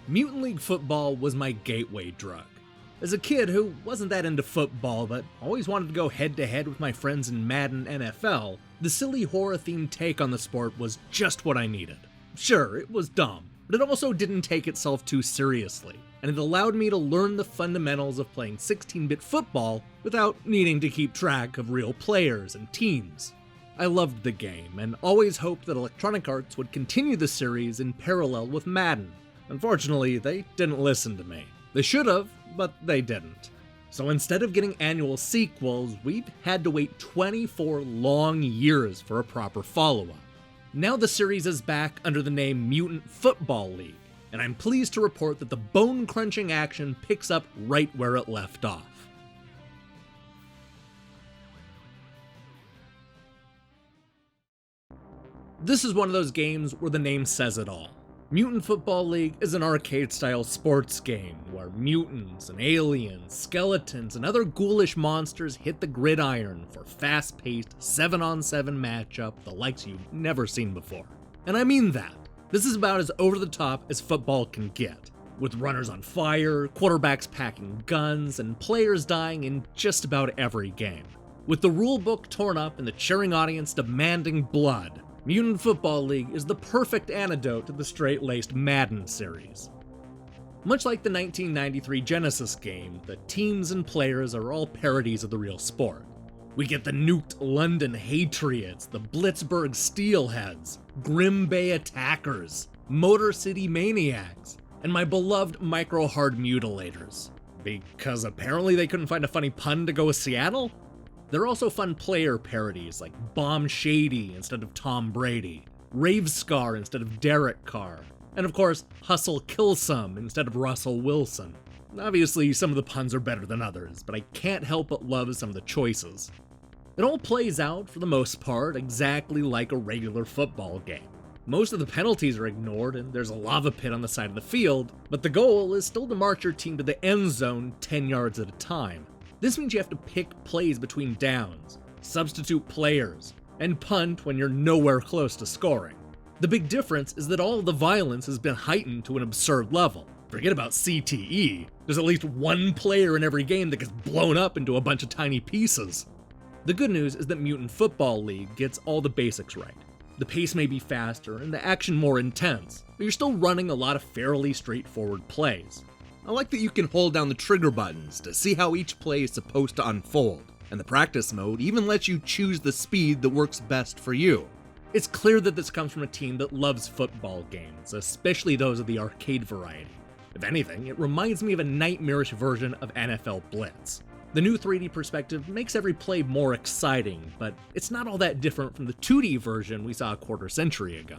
Mutant League football was my gateway drug. As a kid who wasn't that into football but always wanted to go head-to-head with my friends in Madden NFL, the silly horror-themed take on the sport was just what I needed. Sure, it was dumb, but it also didn't take itself too seriously, and it allowed me to learn the fundamentals of playing 16-bit football without needing to keep track of real players and teams. I loved the game, and always hoped that Electronic Arts would continue the series in parallel with Madden. Unfortunately, they didn't listen to me. They should have, but they didn't. So instead of getting annual sequels, we've had to wait 24 long years for a proper follow-up. Now the series is back under the name Mutant Football League, and I'm pleased to report that the bone-crunching action picks up right where it left off. This is one of those games where the name says it all. Mutant Football League is an arcade-style sports game where mutants and aliens, skeletons, and other ghoulish monsters hit the gridiron for fast-paced 7-on-7 matchup the likes you've never seen before. And I mean that. This is about as over-the-top as football can get, with runners on fire, quarterbacks packing guns, and players dying in just about every game. With the rulebook torn up and the cheering audience demanding blood, Mutant Football League is the perfect antidote to the straight-laced Madden series. Much like the 1993 Genesis game, the teams and players are all parodies of the real sport. We get the nuked London Hatriots, the Blitzburg Steelheads, Grim Bay Attackers, Motor City Maniacs, and my beloved Micro-Hard Mutilators. Because apparently they couldn't find a funny pun to go with Seattle? There are also fun player parodies like Bomb Shady instead of Tom Brady, Ravescar instead of Derek Carr, and of course, Hustle Killsome instead of Russell Wilson. Obviously, some of the puns are better than others, but I can't help but love some of the choices. It all plays out, for the most part, exactly like a regular football game. Most of the penalties are ignored and there's a lava pit on the side of the field, but the goal is still to march your team to the end zone 10 yards at a time. This means you have to pick plays between downs, substitute players, and punt when you're nowhere close to scoring. The big difference is that all of the violence has been heightened to an absurd level. Forget about CTE, there's at least one player in every game that gets blown up into a bunch of tiny pieces. The good news is that Mutant Football League gets all the basics right. The pace may be faster and the action more intense, but you're still running a lot of fairly straightforward plays. I like that you can hold down the trigger buttons to see how each play is supposed to unfold, and the practice mode even lets you choose the speed that works best for you. It's clear that this comes from a team that loves football games, especially those of the arcade variety. If anything, it reminds me of a nightmarish version of NFL Blitz. The new 3D perspective makes every play more exciting, but it's not all that different from the 2D version we saw a quarter century ago.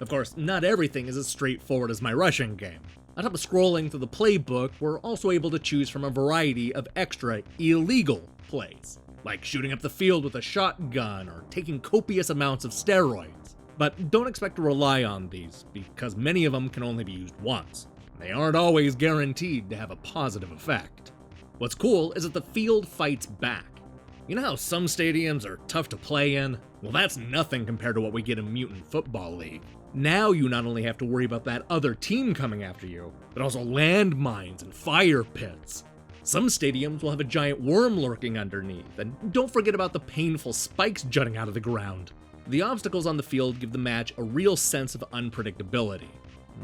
Of course, not everything is as straightforward as my rushing game. On top of scrolling through the playbook, we're also able to choose from a variety of extra illegal plays, like shooting up the field with a shotgun or taking copious amounts of steroids. But don't expect to rely on these, because many of them can only be used once. They aren't always guaranteed to have a positive effect. What's cool is that the field fights back. You know how some stadiums are tough to play in? Well, that's nothing compared to what we get in Mutant Football League. Now you not only have to worry about that other team coming after you, but also landmines and fire pits. Some stadiums will have a giant worm lurking underneath, and don't forget about the painful spikes jutting out of the ground. The obstacles on the field give the match a real sense of unpredictability.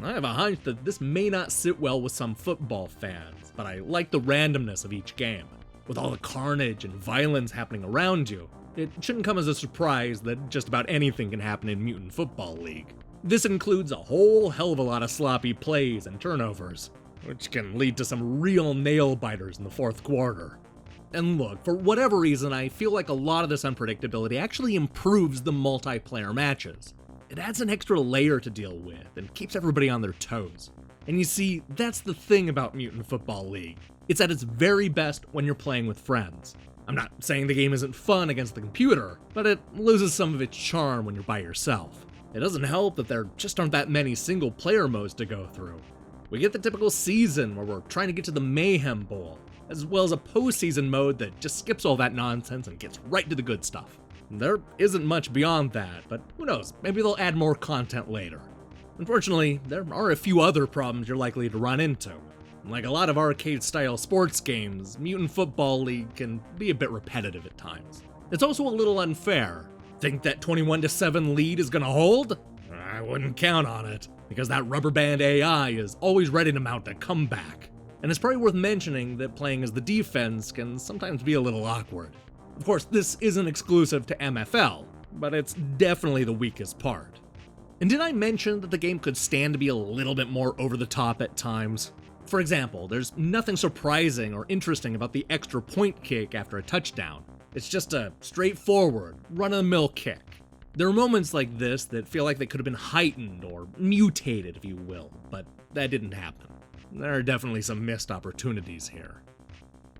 I have a hunch that this may not sit well with some football fans, but I like the randomness of each game. With all the carnage and violence happening around you, it shouldn't come as a surprise that just about anything can happen in Mutant Football League. This includes a whole hell of a lot of sloppy plays and turnovers, which can lead to some real nail-biters in the fourth quarter. And look, for whatever reason, I feel like a lot of this unpredictability actually improves the multiplayer matches. It adds an extra layer to deal with and keeps everybody on their toes. And you see, that's the thing about Mutant Football League. It's at its very best when you're playing with friends. I'm not saying the game isn't fun against the computer, but it loses some of its charm when you're by yourself. It doesn't help that there just aren't that many single-player modes to go through. We get the typical season where we're trying to get to the Mayhem Bowl, as well as a postseason mode that just skips all that nonsense and gets right to the good stuff. There isn't much beyond that, but who knows, maybe they'll add more content later. Unfortunately, there are a few other problems you're likely to run into. Like a lot of arcade-style sports games, Mutant Football League can be a bit repetitive at times. It's also a little unfair. Think that 21-7 lead is gonna hold? I wouldn't count on it, because that rubber band AI is always ready to mount a comeback. And it's probably worth mentioning that playing as the defense can sometimes be a little awkward. Of course, this isn't exclusive to MFL, but it's definitely the weakest part. And did I mention that the game could stand to be a little bit more over the top at times? For example, there's nothing surprising or interesting about the extra point kick after a touchdown. It's just a straightforward, run-of-the-mill kick. There are moments like this that feel like they could have been heightened or mutated, if you will, but that didn't happen. There are definitely some missed opportunities here.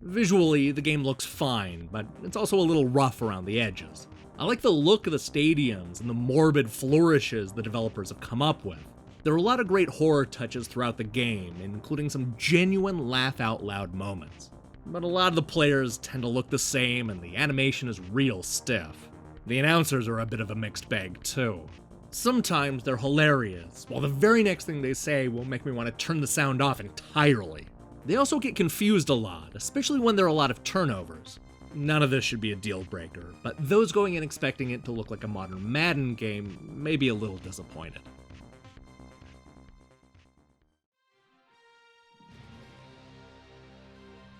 Visually, the game looks fine, but it's also a little rough around the edges. I like the look of the stadiums and the morbid flourishes the developers have come up with. There are a lot of great horror touches throughout the game, including some genuine laugh-out-loud moments. But a lot of the players tend to look the same and the animation is real stiff. The announcers are a bit of a mixed bag too. Sometimes they're hilarious, while the very next thing they say will make me want to turn the sound off entirely. They also get confused a lot, especially when there are a lot of turnovers. None of this should be a deal breaker, but those going in expecting it to look like a modern Madden game may be a little disappointed.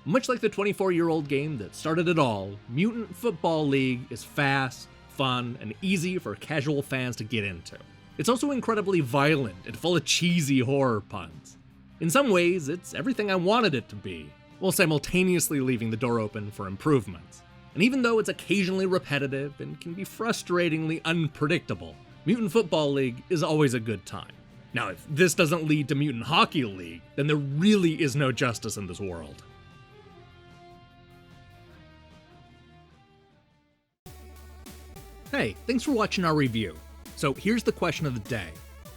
Much like the 24-year-old game that started it all, Mutant Football League is fast, fun, and easy for casual fans to get into. It's also incredibly violent and full of cheesy horror puns. In some ways, it's everything I wanted it to be, while simultaneously leaving the door open for improvements. And even though it's occasionally repetitive and can be frustratingly unpredictable, Mutant Football League is always a good time. Now, if this doesn't lead to Mutant Hockey League, then there really is no justice in this world. Hey, thanks for watching our review. So here's the question of the day.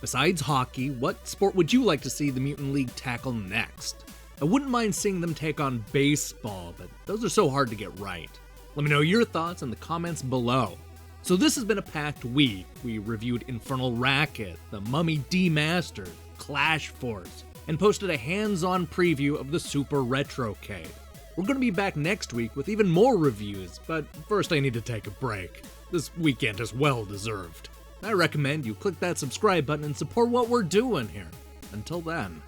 Besides hockey, what sport would you like to see the Mutant League tackle next? I wouldn't mind seeing them take on baseball, but those are so hard to get right. Let me know your thoughts in the comments below. So this has been a packed week. We reviewed Infernal Racket, The Mummy Demastered, Clash Force, and posted a hands-on preview of the Super Retrocade. We're going to be back next week with even more reviews, but first I need to take a break. This weekend is well deserved. I recommend you click that subscribe button and support what we're doing here. Until then.